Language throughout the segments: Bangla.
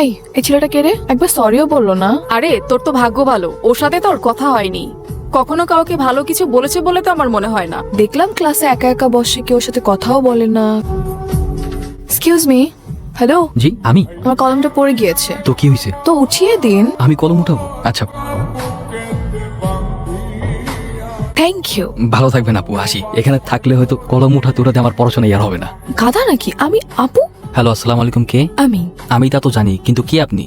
এই এই ছেলেটা কে রে? একবার সরিও বললো না। আরে তোর তো ভাগ্য ভালো, ওর সাথে তোর কথা হয়নি। কখনো কাউকে ভালো কিছু বলেছে বলে তো আমার মনে হয় না। দেখলাম ক্লাসে একা একা বসে, কেউ সাথে কথাও বলে না। Excuse me. হ্যালো। জি আমি। আমার কলমটা পড়ে গিয়েছে। তো কি হয়েছে? তো উঠিয়ে দিন। আমি কলম উঠাবো? আচ্ছা থ্যাংক ইউ। ভালো থাকবেন আপু, আসি। এখানে থাকলে হয়তো কলম উঠাতে উঠাতে আমার পড়াশোনা আর হবে না। গাধা নাকি আমি? আপু? হ্যালো, আসসালামু আলাইকুম। কে? আমি তা তো জানি, কিন্তু কে আপনি?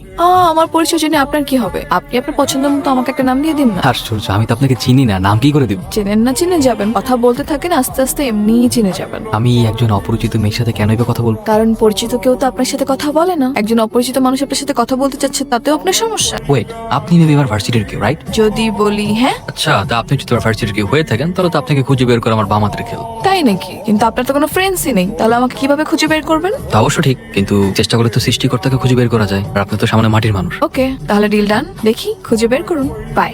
আমার পরিচয় জেনে আপনার কি হবে? আপনি আপনার পছন্দ মতো আমাকে একটা নাম দিয়ে দিন না। আশ্চর্য, আমি তো আপনাকে চিনি না, নাম কি করে দেব? চেনেন না চিনে যাবেন, কথা বলতে থাকেন, আস্তে আস্তে এমনিই চিনে যাবেন। আমি একজন অপরিচিত মেয়ের সাথে কেনই বা কথা বলবো? কারণ পরিচিত কেউ তো আপনার সাথে কথা বলে না। একজন অপরিচিত মানুষ আপনার সাথে কথা বলতে চাচ্ছে, তাতেও আপনার সমস্যা। ওয়েট, আপনি মেবি আমার ভার্সিটির কেউ, রাইট? যদি বলি হ্যাঁ। আচ্ছা, তা আপনি যদি আমার ভার্সিটির কেউ হয়ে থাকেন তাহলে তো আপনাকে খুঁজে বের করে আমার বাম হাতের খেল। তাই নাকি? কিন্তু আপনার তো কোনো ফ্রেন্ডসই নেই, তাহলে আমাকে কিভাবে খুঁজে বের করবেন? তা অবশ্য ঠিক, কিন্তু চেষ্টা করলে তো সৃষ্টিকর্তাকে খুঁজে বের করা যায়, আর আপনি তো সামনে মাটির মানুষ। ওকে, তাহলে ডিল ডান। দেখি খুঁজে বের করুন। বাই।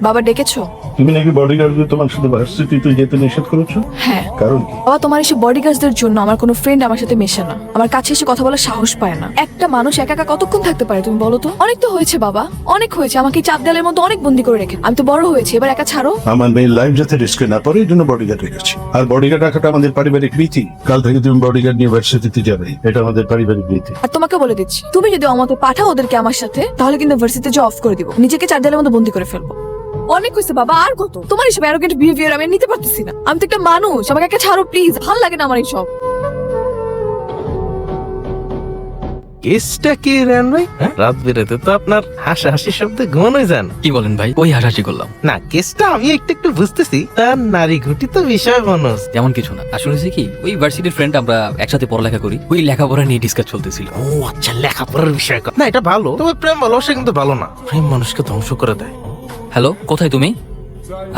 বাবা ডেকেছো? তুমি নাকি বডিগার্ডদের তোমার সাথে ভার্সিটিতে যেতে নিষেধ করেছো? হ্যাঁ। কারণ কি? বাবা, তোমার এসে বডিগার্ডদের জন্য আমার কোনো ফ্রেন্ড আমার সাথে মেশে না, আমার কাছে এসে কথা বলার সাহস পায় না। একটা মানুষ একা একা কতক্ষণ থাকতে পারে তুমি বলো তো? অনেক তো হয়েছে বাবা, অনেক হয়েছে। আমাকে চাপ দেওয়ালের মধ্যে অনেক বন্দি করে রেখে আমি তো বড় হয়েছি, এবার একা ছাড়ো। আমার মেয়ের লাইফ যাতে রিস্কে না পড়ে এই জন্য বডিগার্ড রেখেছি। আর বডিগার্ড রাখাটা আমাদের পারিবারিক রীতি। কাল থেকে তুমি বডিগার্ড নিয়ে ভার্সিটিতে যাবে, এটা আমাদের পারিবারিক রীতি। আর তোমাকে বলে দিচ্ছি, তুমি যদি আমাকে পাঠাও ওদেরকে আমার সাথে, তাহলে কিন্তু ভার্সিটিতে জব অফ করে দিব, নিজেকে চার দেওয়ালের মধ্যে বন্দি করে ফেলবো। অনেক হয়েছে বাবা, আর কত? তোমার এসব অ্যারোগেন্ট বিহেভিয়ার আমি নিতে পারতেছি না। আমি তো একটা মানুষ, আমাকে একটা ছাড়ো প্লিজ, ভালো লাগে না আমার এইসব। কেসটা কি রেন ভাই? রাত বেরোতে তো আপনার হাসাহাসি শব্দে ঘুমানো যান। কি বলেন ভাই? ওই হাসাহাসি করলাম না, কেসটা আমি একটু বুঝতেছি, তার নারী ঘটিত বিষয় মানুষ। তেমন কিছু না। আসলে হয়েছে কি, ওই ভার্সিটির ফ্রেন্ড, আমরা একসাথে পড়ালেখা করি, ওই লেখাপড়া নিয়ে ডিসকাস চলতেছিল। ও আচ্ছা, লেখাপড়ার বিষয়। না, এটা ভালো, তবে প্রেম ভালোবাসা কিন্তু ভালো না। প্রেম মানুষকে ধ্বংস করে দেয়। হ্যালো, কোথায় তুমি?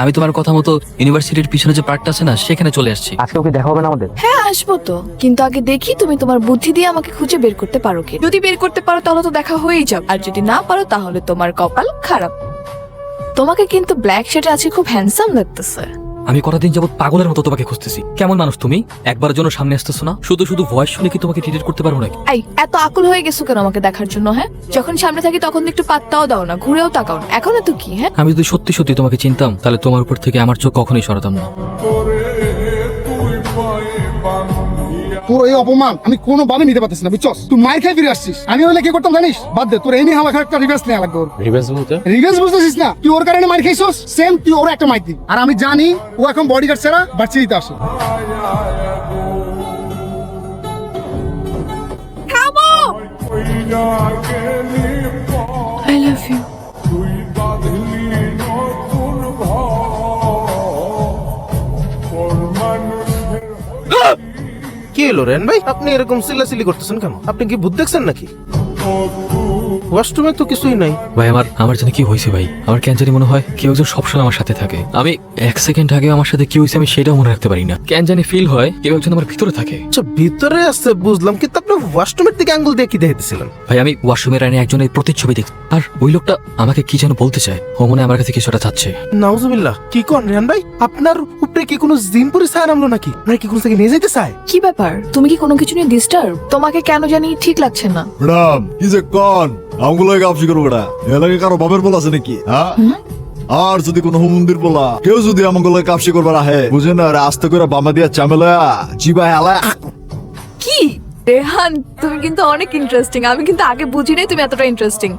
আমি তোমার কথা মতো ইউনিভার্সিটির পিছনে যে পার্কটা আছে না, সেখানে চলে আসছি। আজকে ওকে দেখা হবে না আমাদের? হ্যাঁ আসবো তো, কিন্তু আগে দেখি তুমি তোমার বুদ্ধি দিয়ে আমাকে খুঁজে বের করতে পারো কি। যদি বের করতে পারো তাহলে তো দেখা হয়েই যাবে, আর যদি না পারো তাহলে তোমার কপাল খারাপ। তোমাকে কিন্তু ব্ল্যাক শার্টে আজকে খুব হ্যান্ডসাম লাগতেছে। আমি কতদিন যাবত পাগলের মতো তোমাকে খুঁজতেছি। কেমন মানুষ তুমি? একবারের জন্য সামনে আসতেছো না? শুধু শুধু ভয়েস শুনে কি তোমাকে ট্রিট করতে পারবো নাকি? এই এত আকুল হয়ে গেছো কেন আমাকে দেখার জন্য? হ্যাঁ, যখন সামনে থাকি তখন তো একটু পাত্তাও দাও না, ঘুরেও তাকাও না। এখন তো কি? হ্যাঁ, আমি যদি সত্যি সত্যি তোমাকে চিনতাম তাহলে তোমার উপর থেকে আমার চোখ কখনোই সরাতাম না। তোর এই অপমান আমি কোনোভাবে নিতে পারতেছি না, বুঝছস? তুই মার খাই ফিরে আসছিস। আমি হলে কি করতাম জানিস? বাদ দে, তোর এই নিয়ে আমাকে একটা রিভেঞ্জ নেওয়া লাগবে। রিভেঞ্জ বুঝতেছিস না? তুই ওর কারণে মার খাইছস, সেম তুই ওর একটা মার দিবি। আর আমি জানি ও এখন বডিগার্ড ছাড়া ভার্সিটিতে আসে। I love you. কি হলো রেন ভাই, আপনি এরকম চিল্লাচিল্লি করতেছেন কেন? আপনি কি ভূত দেখছেন নাকি? ওয়াশরুমে তো কিছুই নাই। ভাই আমার জানি কি হয়েছে ভাই। আমার কেন জানি মনে হয় কেউ একজন সবসময় আমার সাথে থাকে। আমি এক সেকেন্ড আগে আমার সাথে কি হয়েছে আমি সেটাও মনে রাখতে পারি না। কেন জানি ফিল হয় কেউ একজন আমার ভিতরে থাকে। আচ্ছা, ভিতরে আছে বুঝলাম, কিন্তু আপনি ওয়াশরুমের দিকে আঙ্গুল দিয়ে কি দেখতেছিলেন? ভাই আমি ওয়াশরুমের আইনে একজনের প্রতিচ্ছবি দেখছি, আর ওই লোকটা আমাকে কি যেন বলতে চায়। ও মনে হয় আমার কাছে কিছুটা চাচ্ছে। নাউজুবিল্লাহ, কি কোন রেন ভাই? আপনার উপরে কি কোনো জিন পরি ছায়া নামলো নাকি? আপনার কি কোনো থেকে নিয়ে যেতে চায়? কি ব্যাপার? তুমি কি কোনো কিছু নিয়ে ডিস্টার্ব? তোমাকে কেন জানি ঠিক লাগছে না। ম্যাডাম কি যে কন আমগুলো কাপসি করবো বেটা, এলাকায় কারো বাপের বলা আছে নাকি? হ্যাঁ, আর যদি কোনো মন্দির বলা কেউ যদি আমগুলো কাপসি করবার আহে, বুঝে না আস্তে করে বামা দিয়া চামেলা জিবা হেলা। কি রেহান, তুমি কিন্তু অনেক ইন্টারেস্টিং। আমি কিন্তু আগে বুঝি নাই তুমি এতটা ইন্টারেস্টিং।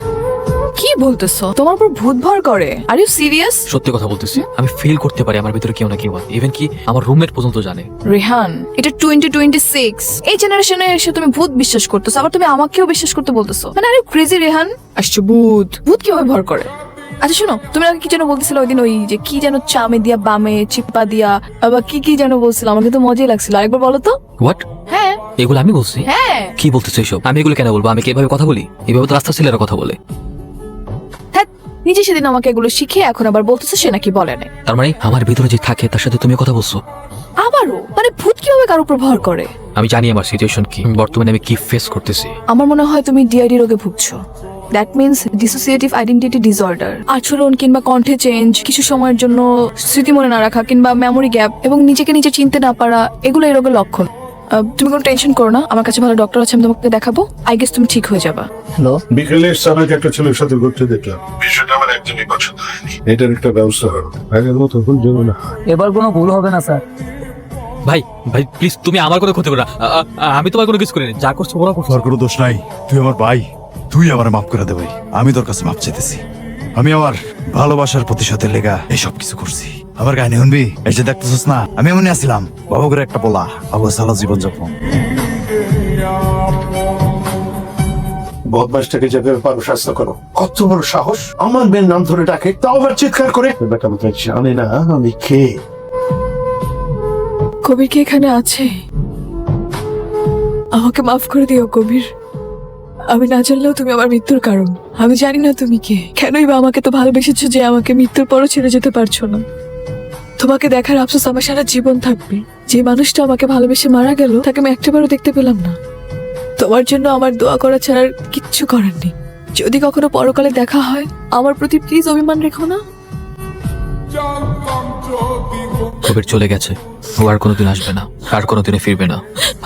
কি বলতেছো? তোমার উপর ভূত ভর করে? Are you serious? সত্যি কথা বলতেছি, আমি ফিল করতে পারি আমার ভিতরে কেউ না কেউ আছে। ইভেন কি আমার রুমমেট পর্যন্ত জানে। রেহান, এটা 2026, এই জেনারেশনে এসে তুমি ভূত বিশ্বাস করতেছো, আবার তুমি আমাকেও বিশ্বাস করতে বলতেছো। মানে আরে ক্রেজি রেহান। আসছো ভূত? ভূত কিভাবে ভর করে? আচ্ছা শোনো, তুমি আগে কি যেন বলতেছিলে ওই দিন, ওই যে কি যেন চামে দিয়া বামে চিপা দিয়া, আবার কি কি যেন বলছিল, আমার কিন্তু মজাই লাগছিল। আরেকবার বলো তো। হোয়াট? হ্যাঁ এগুলো আমি বলছি? হ্যাঁ। কি বলতেছো এসব? আমি এগুলো কেন বলবো? আমি কি এভাবে কথা বলি? এভাবে তো রাস্তা ছেলেরা কথা বলে। হ্যাঁ, নিজে সেদিন আমাকে এগুলো শিখে এখন আবার বলতেছে সে নাকি বলে নাই। তার মানে আমার ভিতরে যে থাকে তার সাথে তুমি কথা বলছো? আবারও? মানে ভূত কিভাবে কারোর উপর ভর করে? আমি জানি আমার সিচুয়েশন কি, বর্তমানে আমি কি ফেস করতেছি। আমার মনে হয় তুমি ডিআইডি রোগে ভুগছো। That means dissociative identity disorder. আচরণ কিংবা কণ্ঠে চেঞ্জ, কিছু সময়ের জন্য স্মৃতি মনে না রাখা কিংবা মেমোরি গ্যাপ এবং নিজেকে নিজে চিনতে না পারা, এগুলো এই রোগের লক্ষণ। তুমি কোনো টেনশন করো না, আমার কাছে ভালো ডক্টর আছে, আমি তোমাকে দেখাবো। আই গেস তুমি ঠিক হয়ে যাবা। হ্যালো, বিকেলে সানাকে একটা ছেলের সাথে ঘুরতে দেখলাম, বিষয়টা আমার একদমই পছন্দ হয়নি। এটার একটা ব্যবস্থা করো, আগের মতো ভুল যেন না হয়। এবার কোনো ভুল হবে না স্যার। ভাই ভাই প্লিজ, তুমি আমার কোনো ক্ষতি করো না। আমি তোমার কোনো কিছু করিনি, যা করছো বলা করছো। তোর কোনো দোষ নাই, তুই আমার ভাই, তুই আমার মাফ করে দে ভাই। আমি তোর কাছে মাফ চাইতেছি। আমি আমার ভালোবাসার প্রতিশোধের লেগা এইসব কিছু করছি। আমার কাহিনী শুনবি? এই যে দেখতেছিস না, আমি এমনি আসছিলাম বাবা করে একটা বলা বাবু সালা জীবন যাপন। বদমাসটাকে যেভাবে পারো শাস্তি করো। কত বড় সাহস, আমার মেয়ের নাম ধরে ডাকে, তাও আবার চিৎকার করে। বেটা আমাকে জানে না আমি কে। কবির কি এখানে আছে? আমাকে মাফ করে দিও কবির। আমি না জানলেও তুমি আমার মৃত্যুর কারণ। আমি জানি না তুমি কে, কেনই বা আমাকে তো ভালোবেসেছো যে আমাকে মৃত্যুর পরও ছেড়ে যেতে পারছো না। তোমাকে দেখার আফসোস আমার সারা জীবন থাকবে। যে মানুষটা আমাকে ভালোবেসে মারা গেল, তাকে আমি একটাবারও দেখতে পেলাম না। তোমার জন্য আমার দোয়া করা ছাড়া আর কিচ্ছু করার নেই। যদি কখনো পরকালে দেখা হয়, আমার প্রতি প্লিজ অভিমান রেখো না। কবির চলে গেছে, ও আর কোনোদিন আসবে না, আর কোনোদিনও ফিরবে না।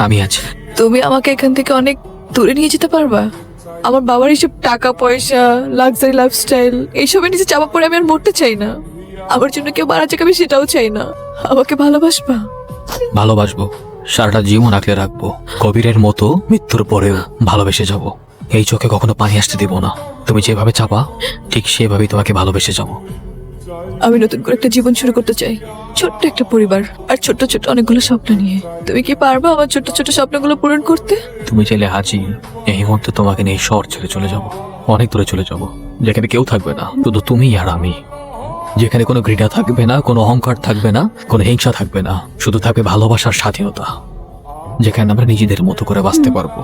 আমি আছি। তুমি আমাকে এখান থেকে অনেক দূরে নিয়ে যেতে পারবা? আমার বাবার এইসব টাকা পয়সা, লাক্সারি লাইফস্টাইল, এইসবের নিচে চাপা পড়ে আমি আর মরতে চাই না। আমার জন্য কেউ মারা যাক, আমি সেটাও চাই না। আমাকে ভালোবাসবা? ভালোবাসবো, সারাটা জীবন আঁকলে রাখবো। কবিরের মতো মৃত্যুর পরেও ভালোবেসে যাব। এই চোখে কখনো পানি আসতে দিব না। তুমি যেভাবে চাপা, ঠিক সেভাবেই তোমাকে ভালোবেসে যাব। আমি নতুন করে একটা জীবন শুরু করতে চাই, ছোট্ট একটা পরিবার আর ছোট্ট ছোট্ট অনেকগুলো স্বপ্ন নিয়ে। তুমি কি পারবা আমার ছোট্ট ছোট্ট স্বপ্নগুলো পূরণ করতে? তুমি চাইলে হাজি এই মুহূর্তে তোমাকে নিয়ে শহর ছেড়ে চলে যাব, অনেক দূরে চলে যাব, যেখানে কেউ থাকবে না, শুধু তুমি আর আমি। যেখানে কোনো ঘৃণা থাকবে না, কোনো অহংকার থাকবে না, কোনো হিংসা থাকবে না, শুধু থাকবে ভালোবাসার স্বাধীনতা, যেখানে আমরা নিজেদের মতো করে বাঁচতে পারবো।